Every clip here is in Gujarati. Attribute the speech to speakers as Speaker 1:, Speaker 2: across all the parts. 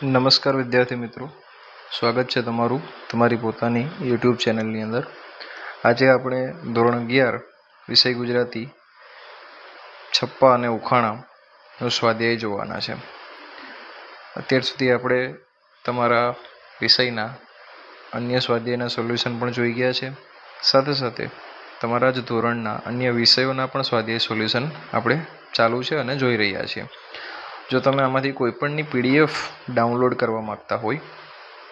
Speaker 1: નમસ્કાર વિદ્યાર્થી મિત્રો, સ્વાગત છે તમારું તમારી પોતાની યુટ્યુબ ચેનલની અંદર. આજે આપણે ધોરણ 11 વિષય ગુજરાતી છપ્પા અને ઉખાણાનો સ્વાધ્યાય જોવાના છે. અત્યાર સુધી આપણે તમારા વિષયના અન્ય સ્વાધ્યાયના સોલ્યુશન પણ જોઈ ગયા છે. સાથે સાથે તમારા જ ધોરણના અન્ય વિષયોના પણ સ્વાધ્યાય સોલ્યુશન આપણે ચાલુ છે અને જોઈ રહ્યા છીએ. જો તમે આમાંથી કોઈપણની PDF ડાઉનલોડ કરવા માગતા હોય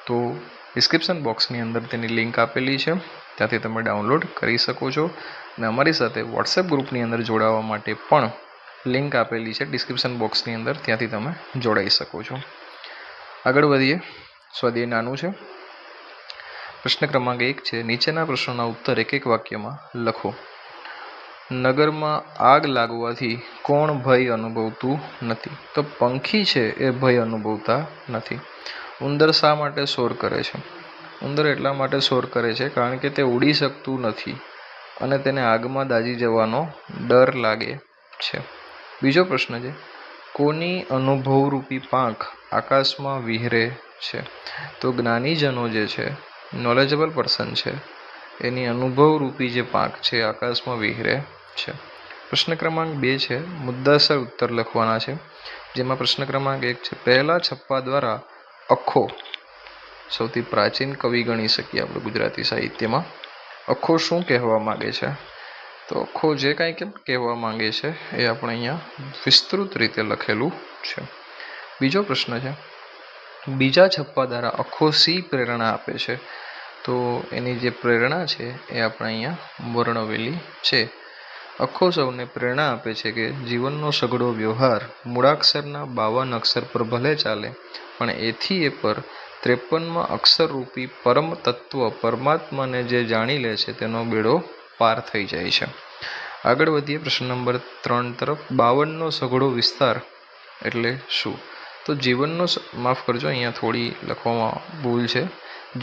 Speaker 1: તો ડિસ્ક્રિપ્શન બોક્સની અંદર તેની લિંક આપેલી છે, ત્યાંથી તમે ડાઉનલોડ કરી શકો છો. અને અમારી સાથે વોટ્સએપ ગ્રુપની અંદર જોડાવા માટે પણ લિંક આપેલી છે ડિસ્ક્રિપ્શન બોક્સની અંદર, ત્યાંથી તમે જોડાઈ શકો છો. આગળ વધીએ. સ્વાધ્યાય નાનું છે. પ્રશ્ન ક્રમાંક 1 છે, નીચેના પ્રશ્નોના ઉત્તર એક વાક્યમાં લખો. નગરમાં આગ લાગવાથી કોણ ભય અનુભવતું નથી? તો પંખી છે એ ભય અનુભવતા નથી. ઉંદર શા માટે શોર કરે છે? ઉંદર એટલા માટે શોર કરે છે કારણ કે તે ઉડી શકતું નથી અને તેને આગમાં દાઝી જવાનો ડર લાગે છે. બીજો પ્રશ્ન છે, કોની અનુભવરૂપી પાંખ આકાશમાં વિહરે છે? તો જ્ઞાનીજનો જે છે, નોલેજેબલ પર્સન છે, એની અનુભવરૂપી જે પાંખ છે આકાશમાં વિહરે છે. પ્રશ્ન ક્રમાંક 2 છે, મુદ્દાસર ઉત્તર લખવાના છે. જેમાં પ્રશ્ન ક્રમાંક 1 છે, પહેલા છપ્પા દ્વારા અખો સૌથી પ્રાચીન કવિ ગણી શકીએ આપણે ગુજરાતી સાહિત્યમાં. અખો શું કહેવા માંગે છે? તો અખો જે કાંઈ કહેવા માંગે છે એ આપણે અહીંયા વિસ્તૃત રીતે લખેલું છે. બીજો પ્રશ્ન છે, બીજા છપ્પા દ્વારા અખો શી પ્રેરણા આપે છે? તો એની જે પ્રેરણા છે એ આપણે અહીંયા વર્ણવેલી છે. અખો સૌને પ્રેરણા આપે છે કે જીવનનો સઘળો વ્યવહાર મૂળાક્ષરના 52 અક્ષર પર ભલે ચાલે, પણ એથી એ પર 53માં અક્ષરરૂપી પરમ તત્વ પરમાત્માને જે જાણી લે છે તેનો બેડો પાર થઈ જાય છે. આગળ વધીએ પ્રશ્ન નંબર 3 તરફ. 52નો સઘળો વિસ્તાર એટલે શું? તો જીવનનો, માફ કરજો અહીંયા થોડી લખવામાં ભૂલ છે,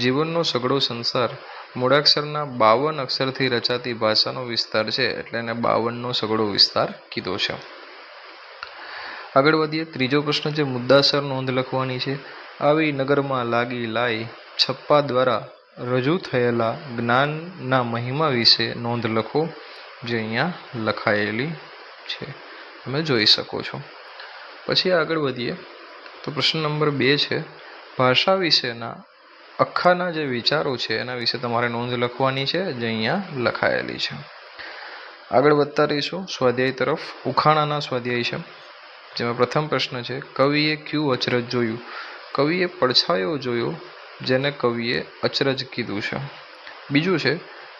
Speaker 1: જીવનનો સઘળો સંસાર મૂળાક્ષરના 52 અક્ષરથી રચાતી ભાષાનો વિસ્તાર છે, એટલે એને 52નો સઘળો વિસ્તાર કીધો છે. આગળ વધીએ. ત્રીજો પ્રશ્ન છે, મુદ્દાસર નોંધ લખવાની છે. આવી નગરમાં લાગી લાઈ છપ્પા દ્વારા રજૂ થયેલા જ્ઞાનના મહિમા વિશે નોંધ લખો, જે અહીંયા લખાયેલી છે, તમે જોઈ શકો છો. પછી આગળ વધીએ તો પ્રશ્ન નંબર 2 છે, ભાષા વિશેના અખાના જે વિચારો છે એના વિશે તમારે નોંધ લખવાની છે, જે અહીંયા લખાયેલી છે. આગળ વધતા રહીશું સ્વાધ્યાય તરફ. ઉખાણાના સ્વાધ્યાય છે. જેમાં પ્રથમ પ્રશ્ન છે, કવિએ ક્યુ અચરજ જોયું? કવિએ પડછાયો જોયો, જેને કવિએ અચરજ કીધું છે. બીજું છે,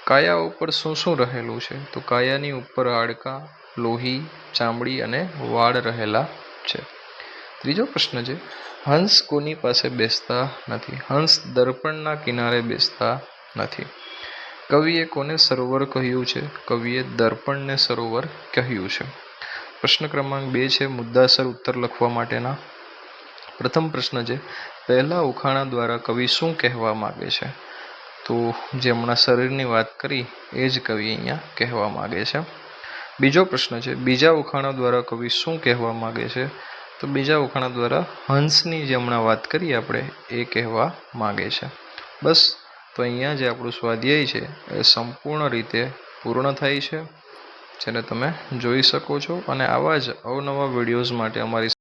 Speaker 1: કાયા ઉપર શું શું રહેલું છે? તો કાયાની ઉપર હાડકાં, લોહી, ચામડી અને વાળ રહેલા છે. ત્રીજો પ્રશ્ન છે, હંસ કોની પાસે બેસતા નથી? હંસ દર્પણના કિનારે બેસતા નથી. કવિએ કોને સરોવર કહ્યું છે? કવિએ દર્પણને સરોવર કહ્યું છે. પ્રશ્ન ક્રમાંક 2 છે, મુદ્દાસર ઉત્તર લખવા માટેના. પ્રથમ પ્રશ્ન છે, પહેલા ઉખાણા દ્વારા કવિ શું કહેવા માગે છે? તો જે હમણાં શરીરની વાત કરી એ જ કવિ અહીંયા કહેવા માગે છે. બીજો પ્રશ્ન છે, બીજા ઉખાણા દ્વારા કવિ શું કહેવા માગે છે? તો બીજા ઉખાણા દ્વારા હંસની જે હમણાં વાત કરી આપણે એ કહેવા માગે છે. બસ, તો અહીંયા જે આપણું સ્વાધ્યાય છે એ સંપૂર્ણ રીતે પૂર્ણ થાય છે, જેને તમે જોઈ શકો છો. અને આવા જ અવનવા વિડીયોઝ માટે અમારી